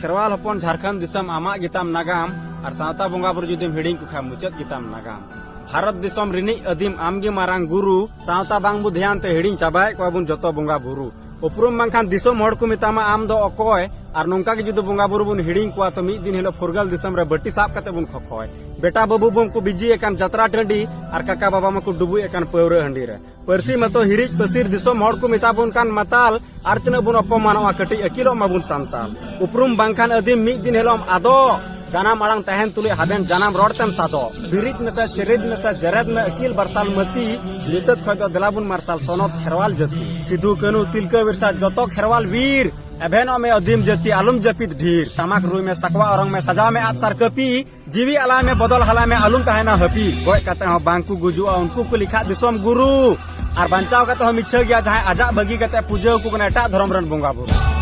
खेरवाल हपन झारखंड दिसम आमाग गिताम नागाम और सावता बोंगा बुरु जुदिम हिडिंग कुखा मुचाद गिताम नागाम भारत दिसम रिनी अदीम आमगे मारांग गुरु सावता बांग बु ध्यान ते हिडिंग चाबाय को बुन जतो बोंगा बुरु उपरुम बांखान दिसम हड़ को मितामा आम दो अकोय और नोंका के जुदो बोंगा बुरु बुन हिडिंग को तो मिद दिन हेलो फुरगल दिसम रे बट्टी साफ कते बुन खखोय बेटा बाबू बुम को बिजी एकान जतरा टंडी और काका बाबा मको डुबु एकान पौरे हंडी रे परसी मतो हिरिज पसीर दिसम हड़ को मिता बुन कान मताल आर तना बुन अपमानवा कटी अकिलो माबुन सांताल उपरुम बांखान अदीम मिद दिन हेलो आदो जानाम आड़ांग तहन तुले हाबेन जानाम रोडतेम सादो बिरिज में चेरेद में जरेद में अकील बरसाल मती लितत खजो दिलाबुन मार्साल सोनत खेरवाल जति सिद्धू कानू तिलका बिरसा जतो खेरवाल वीर एभेनो में अदीम जति आलम जपित ढीर तमाक रुई में सकवा औरंग में सजा में आतसार कपी जीवी अला में बदल हला में आलम तहना हपी गोय कते हो बांकु गुजुआ उनको को लिखा दिसम गुरु और बंचाव कते हो मिछा गया जहां आजा बगी कते पूजा को कने एटा धर्म रन बोंगा बुरु